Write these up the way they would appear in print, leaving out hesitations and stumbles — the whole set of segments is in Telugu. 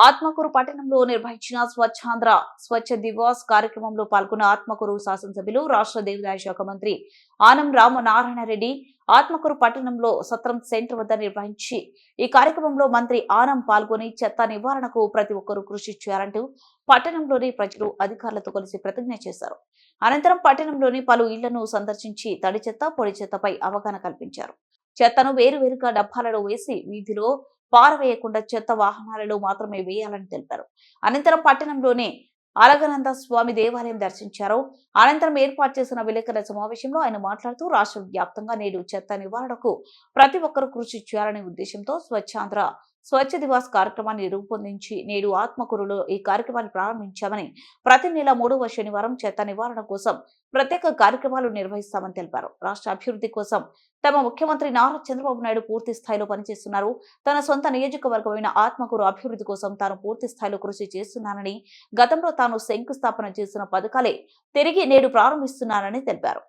ఆత్మకూరు పట్టణంలో నిర్వహించిన స్వచ్ఛాంధ్ర స్వచ్ఛ దివాస్ కార్యక్రమంలో పాల్గొన్న ఆత్మకూరు శాసనసభ్యులు రాష్ట్ర దేవాదాయ శాఖ మంత్రి ఆనం రామనారాయణ రెడ్డి ఆత్మకూరు పట్టణంలో సత్రం సెంటర్ వద్ద నిర్వహించి ఈ కార్యక్రమంలో మంత్రి ఆనం పాల్గొని చెత్త నివారణకు ప్రతి ఒక్కరూ కృషి చేయాలంటూ పట్టణంలోని ప్రజలు అధికారులతో కలిసి ప్రతిజ్ఞ చేశారు. అనంతరం పట్టణంలోని పలు ఇళ్లను సందర్శించి తడి చెత్త పొడి చెత్తపై అవగాహన కల్పించారు. చెత్తను వేరువేరుగా డబ్బాలలో వేసి వీధిలో పారవేయకుండా చెత్త వాహనాలలో మాత్రమే వేయాలని తెలిపారు. అనంతరం పట్టణంలోనే అలగనంద స్వామి దేవాలయం దర్శించారు. అనంతరం ఏర్పాటు చేసిన విలేకరుల సమావేశంలో ఆయన మాట్లాడుతూ రాష్ట్ర వ్యాప్తంగా నేడు చెత్త నివారణకు ప్రతి ఒక్కరూ కృషి చేయాలనే ఉద్దేశంతో స్వచ్ఛాంధ్ర స్వచ్ఛ దివాస్ కార్యక్రమాన్ని రూపొందించి నేడు ఆత్మకూరులో ఈ కార్యక్రమాన్ని ప్రారంభించామని, ప్రతి నెల 3వ శనివారం చెత్త నివారణ కోసం ప్రత్యేక కార్యక్రమాలు నిర్వహిస్తామని తెలిపారు. రాష్ట్ర అభివృద్ధి కోసం తమ ముఖ్యమంత్రి నారా చంద్రబాబు నాయుడు పూర్తి స్థాయిలో పనిచేస్తున్నారు. తన సొంత నియోజకవర్గమైన ఆత్మకూరు అభివృద్ధి కోసం తాను పూర్తి స్థాయిలో కృషి చేస్తున్నానని, గతంలో తాను శంకుస్థాపన చేసిన పథకాలే తిరిగి నేడు ప్రారంభిస్తున్నానని తెలిపారు.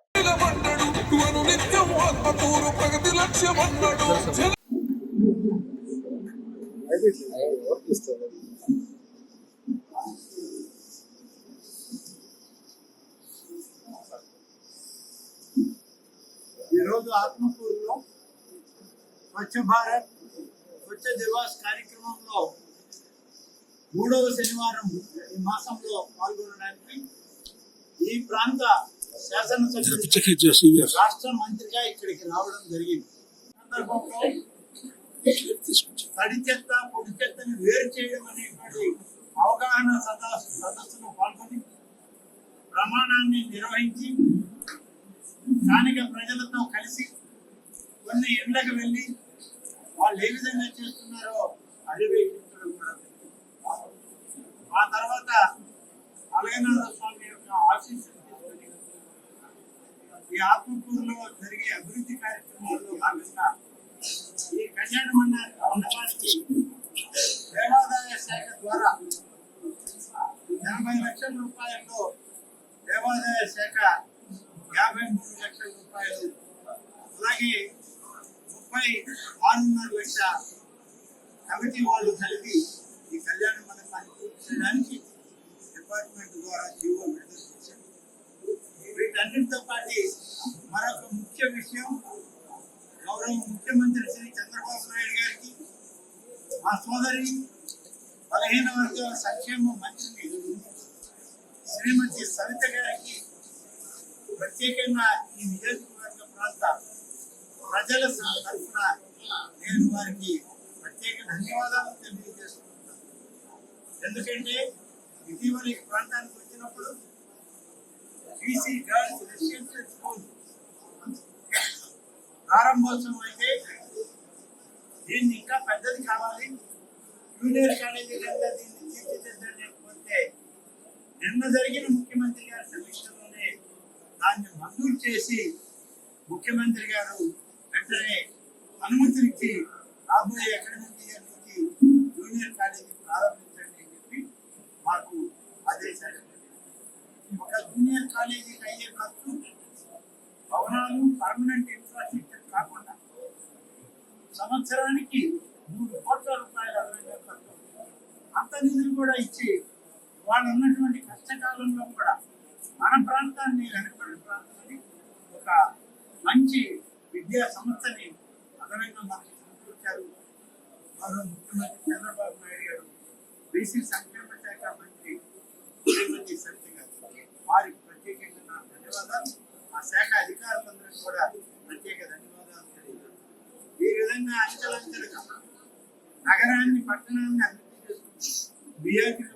ఈరోజు ఆత్మకూరులో స్వచ్ఛ భారత్ స్వచ్ఛ దివాస్ కార్యక్రమంలో 3వ శనివారం ఈ మాసంలో పాల్గొనడానికి ఈ ప్రాంత శాసనసభ్యులు రాష్ట్ర మంత్రిగా ఇక్కడికి రావడం జరిగింది. సందర్భంలో తడి చెత్త పొడి చెత్తని వేరు చేయడం అనేటువంటి అవగాహన సదస్సులో పాల్గొని ప్రమాణాన్ని నిర్వహించి స్థానిక ప్రజలతో కలిసి కొన్ని ఇళ్లకు వెళ్ళి వాళ్ళు ఏ విధంగా చేస్తున్నారో పర్యవేక్షించడం కూడా. ఆ తర్వాత అలగనాథ స్వామి యొక్క ఆశీస్సులు తీసుకొని ఈ ఆత్మకూరులో జరిగే అభివృద్ధి కార్యక్రమాల్లో భాగంగా ఈ కళ్యాణ మండపానికి దేవాదాయ శాఖ ద్వారా 80 లక్షల రూపాయల్లో దేవాదాయ శాఖ 53 లక్షల రూపాయలు, అలాగే 36.5 లక్షల కమిటీ వాళ్ళు కలిపి ఈ కళ్యాణ మండపాన్ని పూర్తించడానికి డిపార్ట్మెంట్ ద్వారా జీవో విడుదల చేశారు. వీటన్నిటితో పాటు మరొక ముఖ్య విషయం, గౌరవ ముఖ్యమంత్రి శ్రీ చంద్రబాబు నాయుడు గారికి, మా సోదరి బలహీన వర్గాల సంక్షేమ మంత్రి శ్రీమతి సవిత గారికి ప్రత్యేకంగా ఈ నియోజకవర్గ ప్రాంత ప్రజల తరఫున నేను వారికి ప్రత్యేక ధన్యవాదాలు తెలియజేస్తున్నాను. ఎందుకంటే ఇటీవల ఈ ప్రాంతానికి వచ్చినప్పుడు బీసీ గర్ల్స్ రెసిడెన్షియల్ స్కూల్ ప్రారంభోత్సవం అయితే దీన్ని ఇంకా పెద్దది కావాలి, జూనియర్ కాలేజీ కనుక దీన్ని తీర్చిదిద్దలేకపోతే నిన్న జరిగిన ముఖ్యమంత్రి గారి సమీక్షలోనే దాన్ని మంజూరు చేసి ముఖ్యమంత్రి గారు వెంటనే అనుమతినిచ్చి రాబోయే అకాడమిక్ ఇయర్ నుంచి జూనియర్ కాలేజీ ప్రారంభించండి అని చెప్పి మాకు ఆదేశాలు. ఒక జూనియర్ కాలేజీకి అయ్యే ఖర్చు భవనాలు పర్మనెంట్ ఇన్ఫ్రాస్ట్రక్చర్ కాకుండా సంవత్సరానికి 3 కోట్ల రూపాయల ఖర్చు. అంత నిధులు కూడా ఇచ్చి వాళ్ళు ఉన్నటువంటి కష్టకాలంలో కూడా మన ప్రాంతాన్ని వెనకబడిన ప్రాంతాన్ని ఒక మంచి విద్యా సంస్థని అదనంగా మనకి సమకూర్చారు. గౌరవ ముఖ్యమంత్రి చంద్రబాబు నాయుడు గారు, బీసీ సంక్షేమ శాఖ మంత్రి శ్రీమతి సవిత గారు, వారికి ప్రత్యేకంగా నా ధన్యవాదాలు. ఆ శాఖ అధికారులందరికీ కూడా ప్రత్యేక ధన్యవాదాలు తెలియజేస్తాను. ఈ విధంగా అంచెలంచెలుగా నగరాన్ని పట్టణాన్ని అభివృద్ధి చేసుకుంటూ